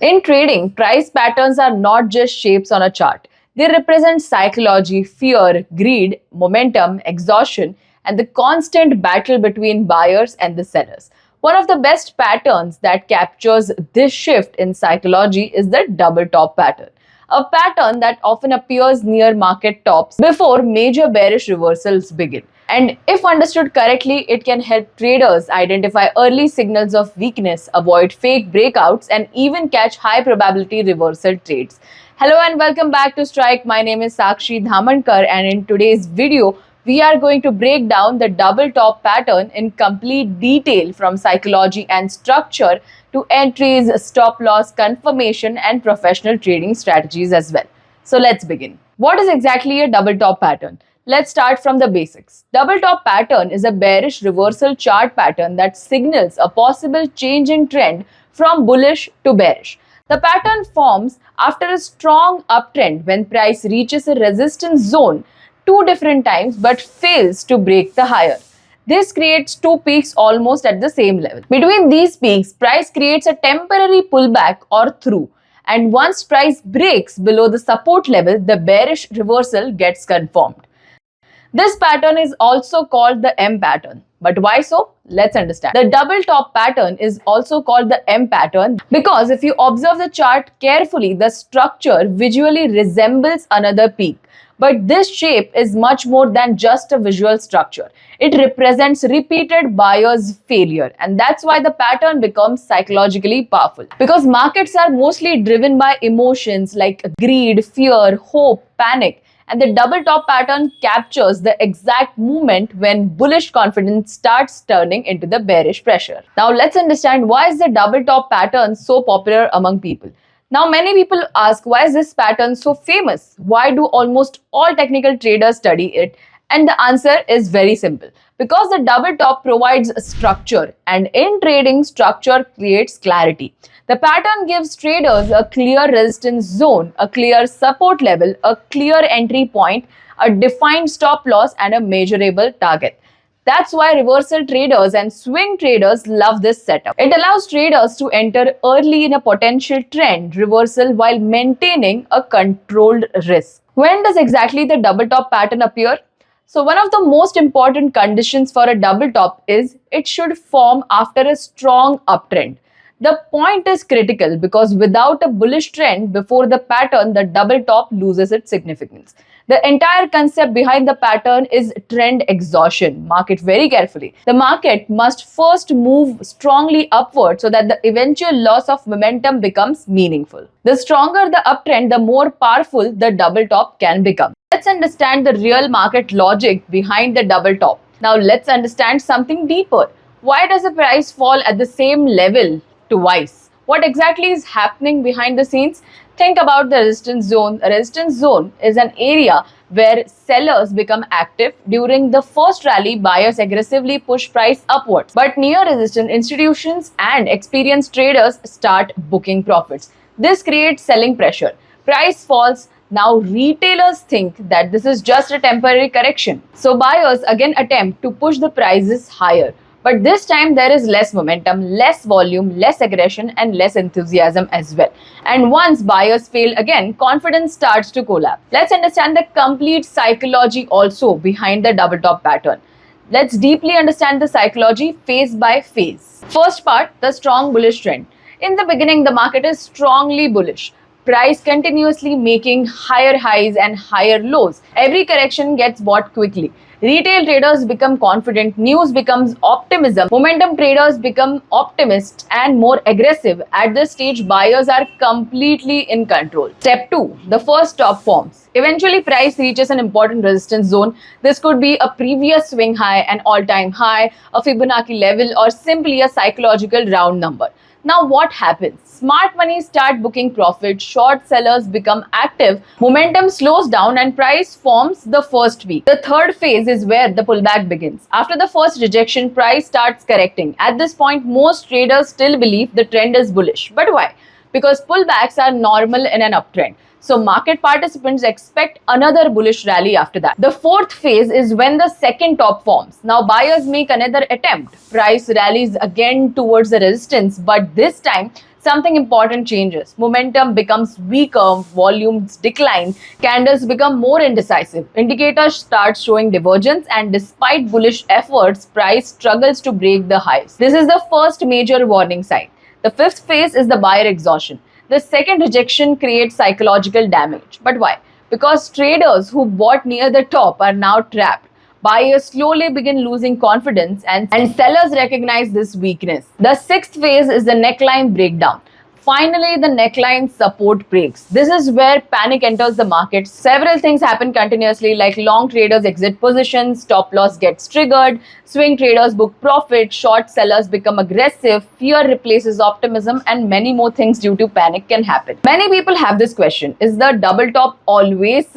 In trading, price patterns are not just shapes on a chart. They represent psychology, fear, greed, momentum, exhaustion, and the constant battle between buyers and the sellers. One of the best patterns that captures this shift in psychology is the double top pattern, a pattern that often appears near market tops before major bearish reversals begin. And if understood correctly, it can help traders identify early signals of weakness, avoid fake breakouts, and even catch high probability reversal trades. Hello and welcome back to Strike. My name is Sakshi Dhamankar, and in today's video, we are going to break down the double top pattern in complete detail, from psychology and structure to entries, stop loss confirmation, and professional trading strategies as well. So let's begin. What is exactly a double top pattern? Let's start from the basics. Double top pattern is a bearish reversal chart pattern that signals a possible change in trend from bullish to bearish. The pattern forms after a strong uptrend when price reaches a resistance zone two different times but fails to break the higher. This creates two peaks almost at the same level. Between these peaks, price creates a temporary pullback or through. And once price breaks below the support level, the bearish reversal gets confirmed. This pattern is also called the M pattern. But why so? Let's understand. The double top pattern is also called the M pattern because if you observe the chart carefully, the structure visually resembles another peak. But this shape is much more than just a visual structure. It represents repeated buyers' failure, and that's why the pattern becomes psychologically powerful. Because markets are mostly driven by emotions like greed, fear, hope, panic. And the double top pattern captures the exact moment when bullish confidence starts turning into the bearish pressure. Now let's understand, why is the double top pattern so popular among people? Now many people ask, why is this pattern so famous? Why do almost all technical traders study it? And the answer is very simple. Because the double top provides structure, and in trading, structure creates clarity. The pattern gives traders a clear resistance zone, a clear support level, a clear entry point, a defined stop loss, and a measurable target. That's why reversal traders and swing traders love this setup. It allows traders to enter early in a potential trend reversal while maintaining a controlled risk. When does exactly the double top pattern appear? So one of the most important conditions for a double top is it should form after a strong uptrend. The point is critical because without a bullish trend before the pattern, the double top loses its significance. The entire concept behind the pattern is trend exhaustion. Mark it very carefully. The market must first move strongly upward so that the eventual loss of momentum becomes meaningful. The stronger the uptrend, the more powerful the double top can become. Let's understand the real market logic behind the double top. Now let's understand something deeper. Why does the price fall at the same level twice? What exactly is happening behind the scenes? Think about the resistance zone. A resistance zone is an area where sellers become active. During the first rally, buyers aggressively push price upwards. But near resistance, institutions and experienced traders start booking profits. This creates selling pressure. Price falls. Now retailers think that this is just a temporary correction. So buyers again attempt to push the prices higher. But this time there is less momentum, less volume, less aggression, and less enthusiasm as well. And once buyers fail again, confidence starts to collapse. Let's understand the complete psychology also behind the double top pattern. Let's deeply understand the psychology phase by phase. First part, the strong bullish trend. In the beginning, the market is strongly bullish. Price continuously making higher highs and higher lows. Every correction gets bought quickly. Retail traders become confident, news becomes optimism, momentum traders become optimists and more aggressive. At this stage, buyers are completely in control. Step 2. The first top forms. Eventually, price reaches an important resistance zone. This could be a previous swing high, an all-time high, a Fibonacci level, or simply a psychological round number. Now what happens? Smart money start booking profit, short sellers become active, momentum slows down and price forms the first peak. The third phase is where the pullback begins. After the first rejection, price starts correcting. At this point, most traders still believe the trend is bullish. But why? Because pullbacks are normal in an uptrend. So market participants expect another bullish rally after that. The fourth phase is when the second top forms. Now buyers make another attempt. Price rallies again towards the resistance, but this time something important changes. Momentum becomes weaker, volumes decline, candles become more indecisive, indicators start showing divergence, and despite bullish efforts, price struggles to break the highs. This is the first major warning sign. The fifth phase is the buyer exhaustion. The second rejection creates psychological damage. But why? Because traders who bought near the top are now trapped. Buyers slowly begin losing confidence and sellers recognize this weakness. The sixth phase is the neckline breakdown. Finally, the neckline support breaks. This is where panic enters the market. Several things happen continuously, like long traders exit positions, stop loss gets triggered, swing traders book profit, short sellers become aggressive, fear replaces optimism, and many more things due to panic can happen. Many people have this question: is the double top always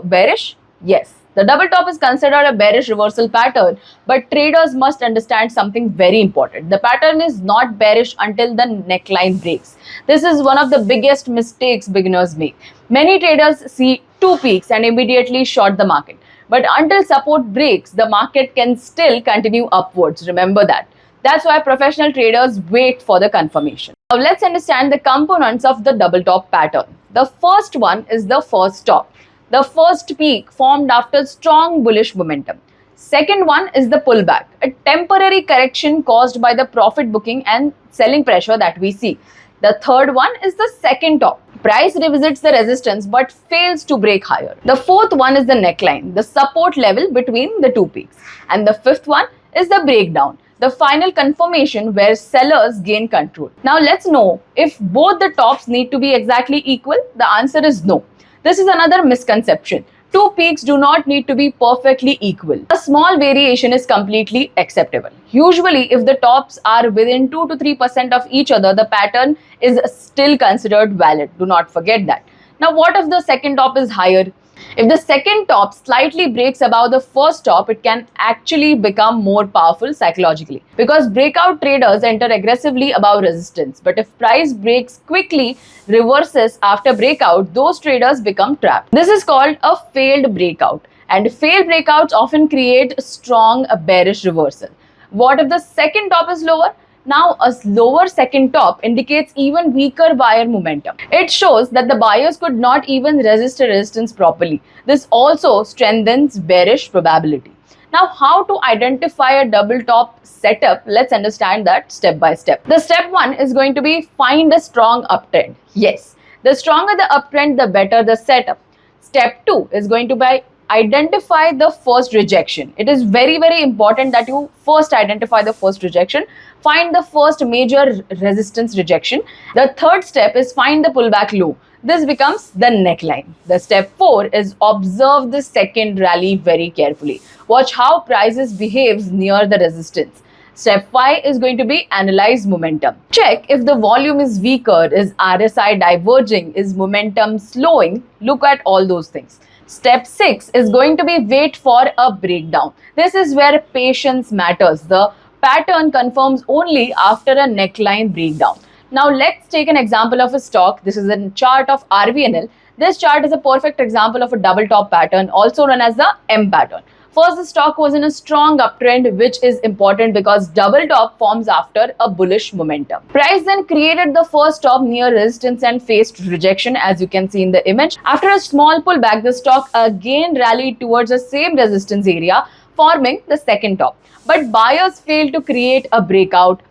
bearish? Yes. The double top is considered a bearish reversal pattern, but traders must understand something very important. The pattern is not bearish until the neckline breaks. This is one of the biggest mistakes beginners make. Many traders see two peaks and immediately short the market. But until support breaks, the market can still continue upwards. Remember that. That's why professional traders wait for the confirmation. Now let's understand the components of the double top pattern. The first one is the first top. The first peak formed after strong bullish momentum. Second one is the pullback, a temporary correction caused by the profit booking and selling pressure that we see. The third one is the second top. Price revisits the resistance but fails to break higher. The fourth one is the neckline, the support level between the two peaks. And the fifth one is the breakdown, the final confirmation where sellers gain control. Now let's know if both the tops need to be exactly equal. The answer is no. This is another misconception. Two peaks do not need to be perfectly equal. A small variation is completely acceptable. Usually, if the tops are within 2 to 3% of each other, the pattern is still considered valid. Do not forget that. Now, what if the second top is higher? If the second top slightly breaks above the first top, it can actually become more powerful psychologically, because breakout traders enter aggressively above resistance. But if price breaks quickly, reverses after breakout, those traders become trapped. This is called a failed breakout, and failed breakouts often create strong bearish reversal. What if the second top is lower? Now, a lower second top indicates even weaker buyer momentum. It shows that the buyers could not even resist a resistance properly. This also strengthens bearish probability. Now, how to identify a double top setup? Let's understand that step by step. The step one is going to be find a strong uptrend. Yes, the stronger the uptrend, the better the setup. Step two is going to be identify the first rejection. It is very, very important that you first identify the first rejection. Find the first major resistance rejection. The third step is find the pullback low. This becomes the neckline. The step 4 is observe the second rally very carefully. Watch how prices behaves near the resistance. Step 5 is going to be analyze momentum. Check if the volume is weaker, is RSI diverging, is momentum slowing. Look at all those things. Step 6 is going to be wait for a breakdown. This is where patience matters. The pattern confirms only after a neckline breakdown. Now let's take an example of a stock. This is a chart of RVNL. This chart is a perfect example of a double top pattern, also known as the M pattern. First, the stock was in a strong uptrend, which is important because double top forms after a bullish momentum. Price then created the first top near resistance and faced rejection, as you can see in the image. After a small pullback, the stock again rallied towards the same resistance area, forming the second top. But buyers failed to create a breakout,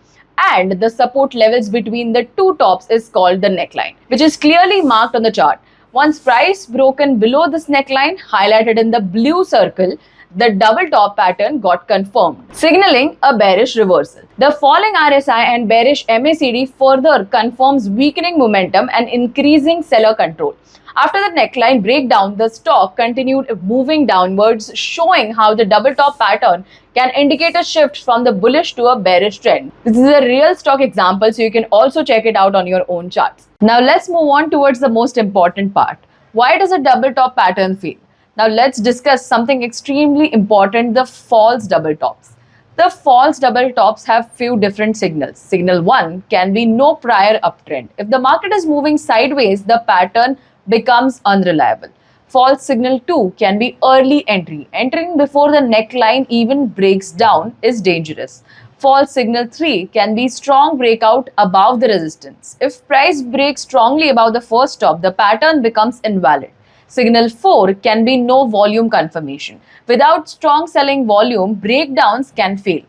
and the support levels between the two tops is called the neckline, which is clearly marked on the chart. Once price broken below this neckline, highlighted in the blue circle, the double top pattern got confirmed, signaling a bearish reversal. The falling RSI and bearish MACD further confirms weakening momentum and increasing seller control. After the neckline breakdown, the stock continued moving downwards, showing how the double top pattern can indicate a shift from the bullish to a bearish trend. This is a real stock example, so you can also check it out on your own charts. Now let's move on towards the most important part. Why does a double top pattern fail? Now let's discuss something extremely important, the false double tops. The false double tops have few different signals. Signal 1 can be no prior uptrend. If the market is moving sideways, the pattern becomes unreliable. False signal 2 can be early entry. Entering before the neckline even breaks down is dangerous. False signal 3 can be strong breakout above the resistance. If price breaks strongly above the first stop, the pattern becomes invalid. Signal 4 can be no volume confirmation. Without strong selling volume, breakdowns can fail.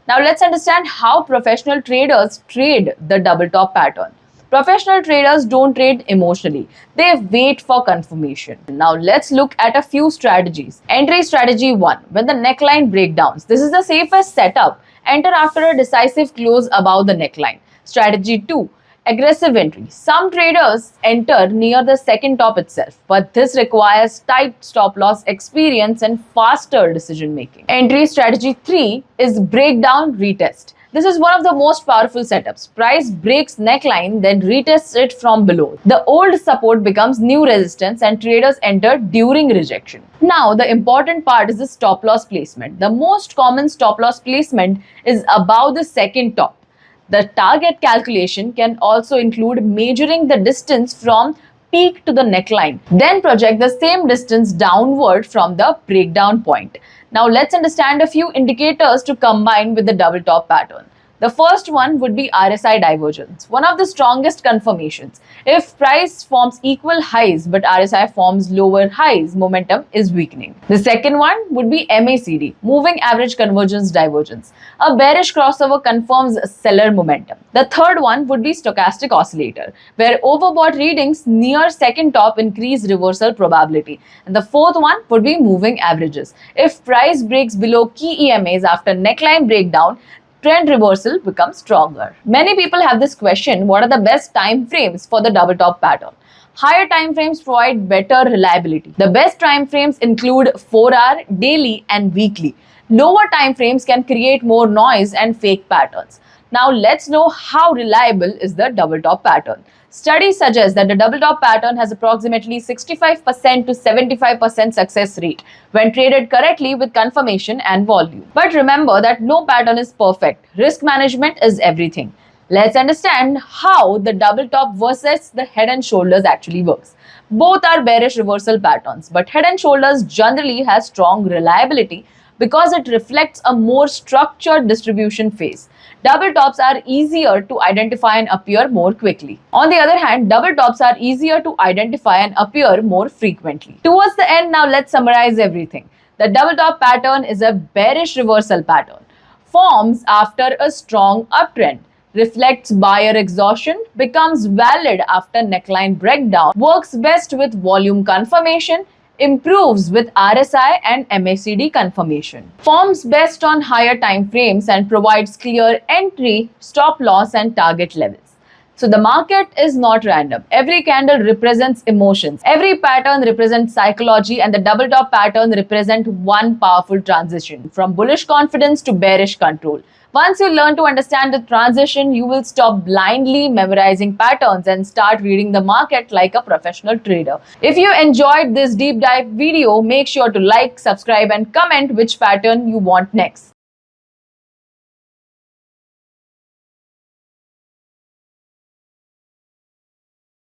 Now let's understand how professional traders trade the double top pattern. Professional traders don't trade emotionally. They wait for confirmation. Now let's look at a few strategies. Entry strategy 1. When the neckline breakdowns. This is the safest setup. Enter after a decisive close above the neckline. Strategy 2. Aggressive entry. Some traders enter near the second top itself, but this requires tight stop loss experience and faster decision making. Entry strategy 3 is breakdown retest. This is one of the most powerful setups. Price breaks neckline, then retests it from below. The old support becomes new resistance and traders enter during rejection. Now, the important part is the stop loss placement. The most common stop loss placement is above the second top. The target calculation can also include measuring the distance from peak to the neckline, then project the same distance downward from the breakdown point. Now let's understand a few indicators to combine with the double top pattern. The first one would be RSI divergence, one of the strongest confirmations. If price forms equal highs but RSI forms lower highs, momentum is weakening. The second one would be MACD, moving average convergence divergence. A bearish crossover confirms seller momentum. The third one would be stochastic oscillator, where overbought readings near second top increase reversal probability. And the fourth one would be moving averages. If price breaks below key EMAs after neckline breakdown, trend reversal becomes stronger. Many people have this question: what are the best time frames for the double top pattern? Higher time frames provide better reliability. The best time frames include 4-hour, daily and weekly. Lower time frames can create more noise and fake patterns. Now let's know how reliable is the double top pattern. Studies suggest that the double top pattern has approximately 65% to 75% success rate when traded correctly with confirmation and volume. But remember that no pattern is perfect. Risk management is everything. Let's understand how the double top versus the head and shoulders actually works. Both are bearish reversal patterns, but head and shoulders generally has strong reliability because it reflects a more structured distribution phase. Double tops are easier to identify and appear more quickly. On the other hand, double tops are easier to identify and appear more frequently. Towards the end, now let's summarize everything. The double top pattern is a bearish reversal pattern. Forms after a strong uptrend, reflects buyer exhaustion, becomes valid after neckline breakdown, works best with volume confirmation, improves with RSI and MACD confirmation, forms best on higher time frames and provides clear entry, stop loss and target levels. So the market is not random. Every candle represents emotions. Every pattern represents psychology, and the double top pattern represents one powerful transition from bullish confidence to bearish control. Once you learn to understand the transition, you will stop blindly memorizing patterns and start reading the market like a professional trader. If you enjoyed this deep dive video, make sure to like, subscribe and comment which pattern you want next.